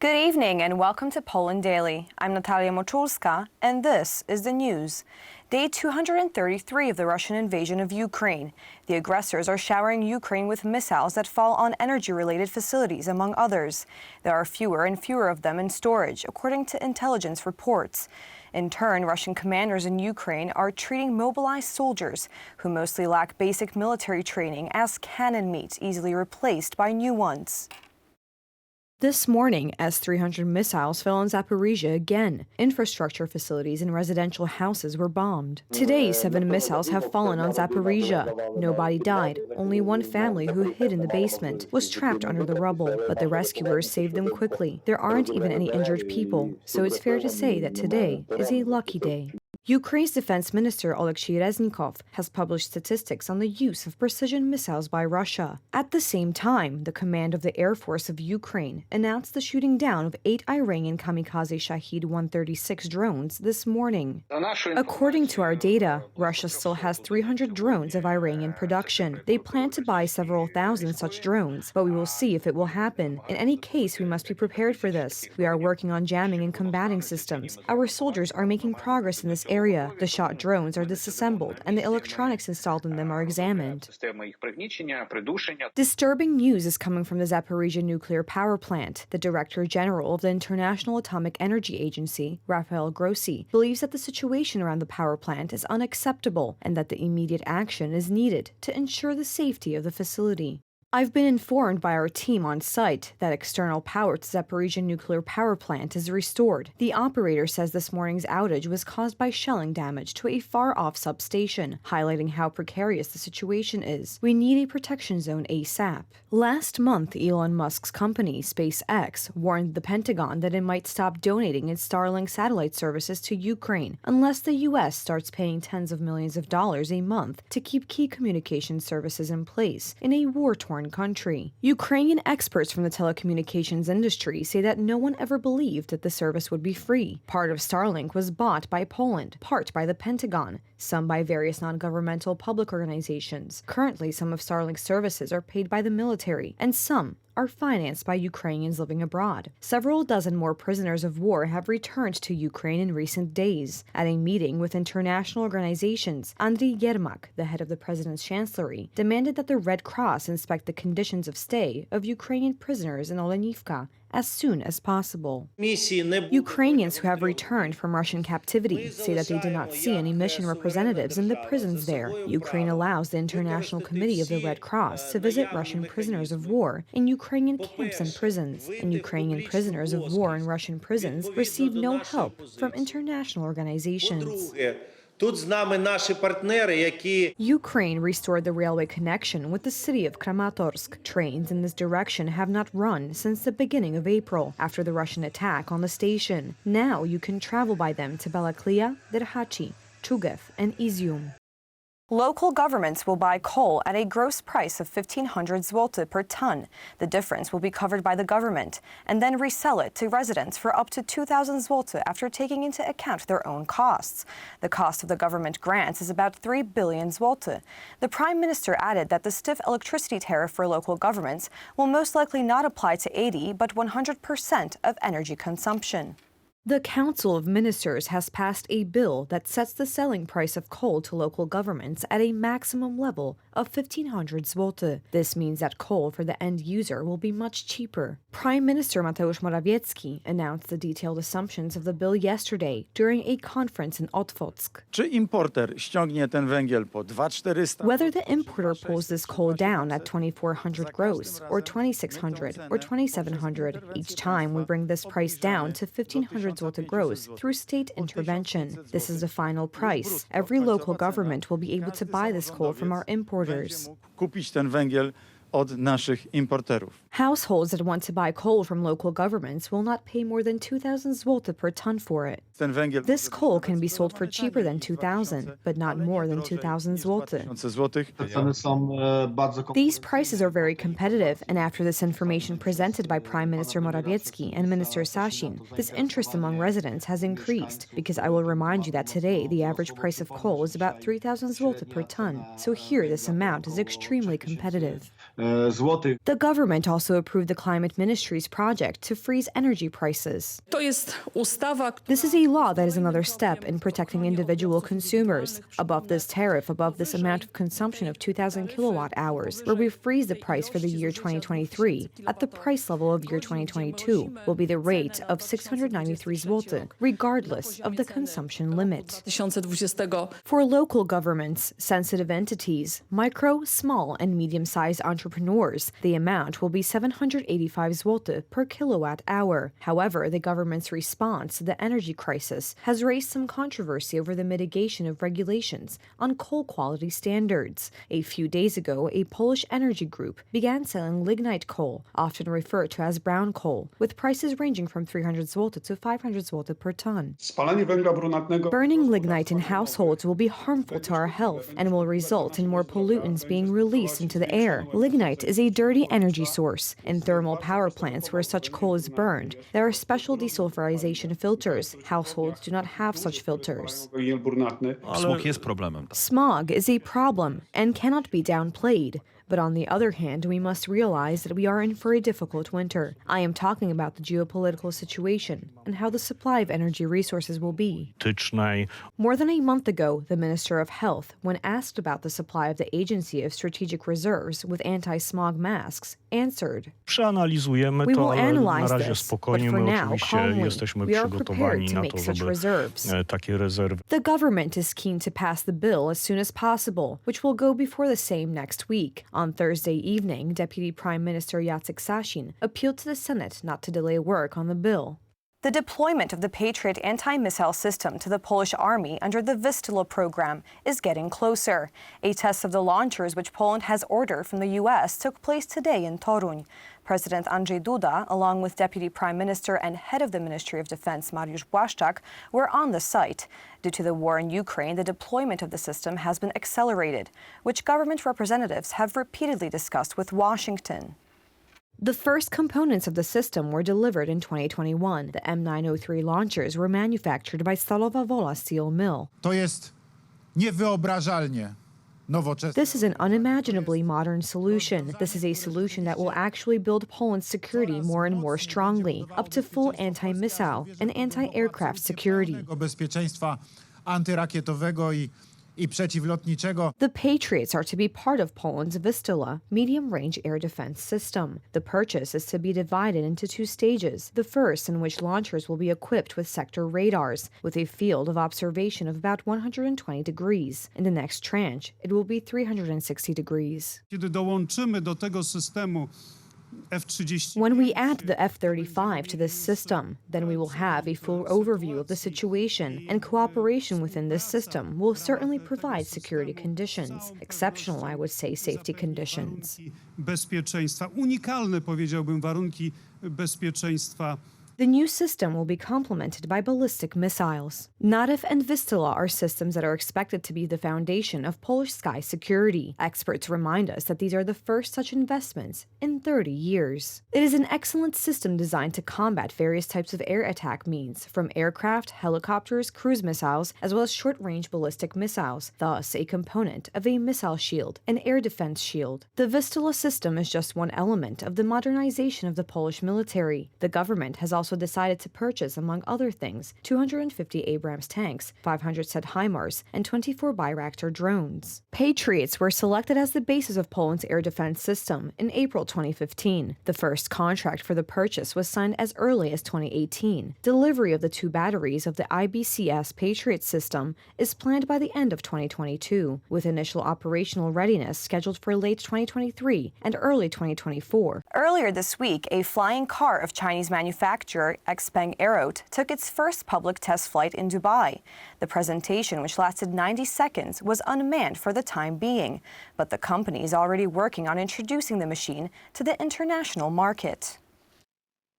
Good evening and welcome to Poland Daily. I'm Natalia Moczulska and this is the news. Day 233 of the Russian invasion of Ukraine. The aggressors are showering Ukraine with missiles that fall on energy-related facilities, among others. There are fewer and fewer of them in storage, according to intelligence reports. In turn, Russian commanders in Ukraine are treating mobilized soldiers, who mostly lack basic military training, as cannon meat, easily replaced by new ones. This morning, S-300 missiles fell on Zaporizhia again. Infrastructure facilities and residential houses were bombed. Today, 7 missiles have fallen on Zaporizhia. Nobody died. Only one family who hid in the basement was trapped under the rubble, but the rescuers saved them quickly. There aren't even any injured people, so it's fair to say that today is a lucky day. Ukraine's defense minister Oleksiy Reznikov has published statistics on the use of precision missiles by Russia. At the same time, the command of the Air Force of Ukraine announced the shooting down of 8 Iranian Kamikaze Shahed-136 drones this morning. According to our data, Russia still has 300 drones of Iranian production. They plan to buy several thousand such drones, but we will see if it will happen. In any case, we must be prepared for this. We are working on jamming and combating systems. Our soldiers are making progress in this area. The shot drones are disassembled, and the electronics installed in them are examined. Disturbing news is coming from the Zaporizhia nuclear power plant. The Director General of the International Atomic Energy Agency, Rafael Grossi, believes that the situation around the power plant is unacceptable and that the immediate action is needed to ensure the safety of the facility. I've been informed by our team on site that external power to Zaporizhia nuclear power plant is restored. The operator says this morning's outage was caused by shelling damage to a far-off substation, highlighting how precarious the situation is. We need a protection zone ASAP. Last month, Elon Musk's company, SpaceX, warned the Pentagon that it might stop donating its Starlink satellite services to Ukraine unless the U.S. starts paying tens of millions of dollars a month to keep key communication services in place in a war-torn country. Ukrainian experts from the telecommunications industry say that no one ever believed that the service would be free. Part of Starlink was bought by Poland, part by the Pentagon, some by various non-governmental public organizations. Currently, some of Starlink's services are paid by the military, and some are financed by Ukrainians living abroad. Several dozen more prisoners of war have returned to Ukraine in recent days. At a meeting with international organizations, Andriy Yermak, the head of the president's chancellery, demanded that the Red Cross inspect the conditions of stay of Ukrainian prisoners in Olenivka as soon as possible. Ukrainians who have returned from Russian captivity say that they do not see any mission representatives in the prisons there. Ukraine allows the International Committee of the Red Cross to visit Russian prisoners of war in Ukrainian camps and prisons. And Ukrainian prisoners of war in Russian prisons receive no help from international organizations. Ukraine restored the railway connection with the city of Kramatorsk. Trains in this direction have not run since the beginning of April, after the Russian attack on the station. Now you can travel by them to Balaklia, Derhachi, Chugev, and Izium. Local governments will buy coal at a gross price of 1,500 zloty per ton. The difference will be covered by the government and then resell it to residents for up to 2,000 zloty after taking into account their own costs. The cost of the government grants is about 3 billion zloty. The Prime Minister added that the stiff electricity tariff for local governments will most likely not apply to 80 but 100% of energy consumption. The Council of Ministers has passed a bill that sets the selling price of coal to local governments at a maximum level of 1,500 zloty. This means that coal for the end user will be much cheaper. Prime Minister Mateusz Morawiecki announced the detailed assumptions of the bill yesterday during a conference in Otwock. Whether the importer pulls this coal down at 2,400 gross, or 2,600, or 2,700, each time we bring this price down to 1,500 zloty gross through state intervention. This is the final price. Every local government will be able to buy this coal from our importers. Households that want to buy coal from local governments will not pay more than 2,000 zloty per ton for it. This coal can be sold for cheaper than 2,000, but not more than 2,000 zloty. These prices are very competitive, and after this information presented by Prime Minister Morawiecki and Minister Sasin, this interest among residents has increased, because I will remind you that today the average price of coal is about 3,000 zloty per ton, so here this amount is extremely competitive. The government also approved the Climate Ministry's project to freeze energy prices. This is a law that is another step in protecting individual consumers. Above this tariff, above this amount of consumption of 2,000 kilowatt hours, where we freeze the price for the year 2023 at the price level of year 2022, will be the rate of 693 zloty, regardless of the consumption limit. For local governments, sensitive entities, micro, small, and medium-sized entrepreneurs, the amount will be 785 zloty per kilowatt hour. However, the government's response to the energy crisis has raised some controversy over the mitigation of regulations on coal quality standards. A few days ago, a Polish energy group began selling lignite coal, often referred to as brown coal, with prices ranging from 300 zloty to 500 zloty per ton. Burning lignite in households will be harmful to our health and will result in more pollutants being released into the air. Lignite is a dirty energy source. In thermal power plants where such coal is burned, there are special desulfurization filters. Households do not have such filters. Smog is a problem and cannot be downplayed. But on the other hand, we must realize that we are in for a difficult winter. I am talking about the geopolitical situation and how the supply of energy resources will be. More than a month ago, the Minister of Health, when asked about the supply of the Agency of Strategic Reserves with anti-smog masks, answered, "We will analyze this, but for now, calmly, we are prepared to make such reserves." The government is keen to pass the bill as soon as possible, which will go before the Sejm next week. On Thursday evening, Deputy Prime Minister Jacek Sasin appealed to the Senate not to delay work on the bill. The deployment of the Patriot anti-missile system to the Polish army under the Vistula program is getting closer. A test of the launchers which Poland has ordered from the U.S. took place today in Toruń. President Andrzej Duda, along with Deputy Prime Minister and Head of the Ministry of Defense Mariusz Błaszczak, were on the site. Due to the war in Ukraine, the deployment of the system has been accelerated, which government representatives have repeatedly discussed with Washington. The first components of the system were delivered in 2021. The M903 launchers were manufactured by Stalowa Wola steel mill. To jest niewyobrażalnie nowoczesne. This is an unimaginably modern solution. This is a solution that will actually build Poland's security more and more strongly, up to full anti-missile and anti-aircraft security. Bezpieczeństwa antyrakietowego i przeciwlotniczego. The Patriots are to be part of Poland's Vistula medium-range air defense system. The purchase is to be divided into two stages, the first in which launchers will be equipped with sector radars, with a field of observation of about 120 degrees. In the next tranche, it will be 360 degrees. Kiedy dołączymy do tego systemu When we add the F-35 to this system, then we will have a full overview of the situation, and cooperation within this system will certainly provide security conditions. Exceptional, I would say, safety conditions. Bezpieczeństwa, unikalne, powiedziałbym, warunki bezpieczeństwa. The new system will be complemented by ballistic missiles. Narew and Vistula are systems that are expected to be the foundation of Polish sky security. Experts remind us that these are the first such investments in 30 years. It is an excellent system designed to combat various types of air attack means, from aircraft, helicopters, cruise missiles, as well as short-range ballistic missiles, thus a component of a missile shield, an air defense shield. The Vistula system is just one element of the modernization of the Polish military. The government has also decided to purchase, among other things, 250 Abrams tanks, 500 Set HIMARS, and 24 Bayraktar drones. Patriots were selected as the basis of Poland's air defense system in April 2015. The first contract for the purchase was signed as early as 2018. Delivery of the two batteries of the IBCS Patriot system is planned by the end of 2022, with initial operational readiness scheduled for late 2023 and early 2024. Earlier this week, a flying car of Chinese manufacturer Xpeng Aerot took its first public test flight in Dubai. The presentation, which lasted 90 seconds, was unmanned for the time being, but the company is already working on introducing the machine to the international market.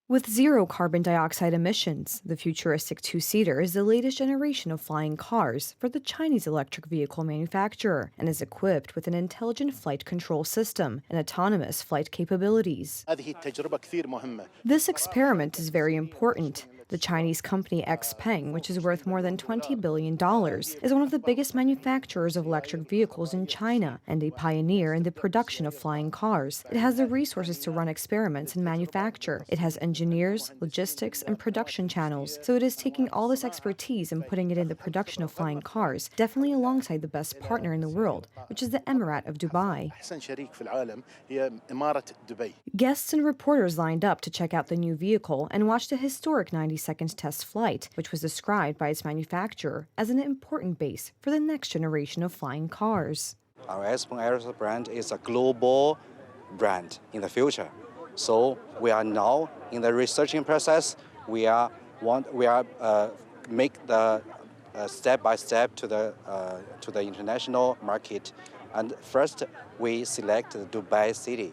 With zero carbon dioxide emissions, the futuristic two-seater is the latest generation of flying cars for the Chinese electric vehicle manufacturer and is equipped with an intelligent flight control system and autonomous flight capabilities. This experiment is very important. The Chinese company XPeng, which is worth more than $20 billion, is one of the biggest manufacturers of electric vehicles in China and a pioneer in the production of flying cars. It has the resources to run experiments and manufacture. It has engineers, logistics, and production channels. So it is taking all this expertise and putting it in the production of flying cars, definitely alongside the best partner in the world, which is the Emirate of Dubai. Guests and reporters lined up to check out the new vehicle and watched a historic 90-second test flight, which was described by its manufacturer as an important base for the next generation of flying cars. Our XPeng Aerospace brand is a global brand in the future. So we are now in the researching process. We are make the step by step to the international market. And first, we select the Dubai city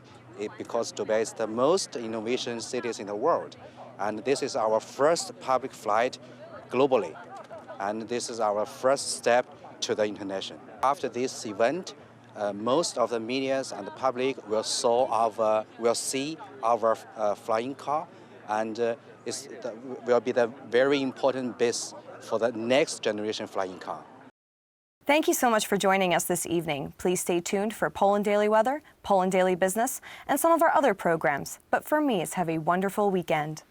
because Dubai is the most innovation cities in the world. And this is our first public flight globally. And this is our first step to the international. After this event, most of the media and the public will see our flying car, and it will be the very important base for the next generation flying car. Thank you so much for joining us this evening. Please stay tuned for Poland Daily Weather, Poland Daily Business, and some of our other programs. But for me, have a wonderful weekend.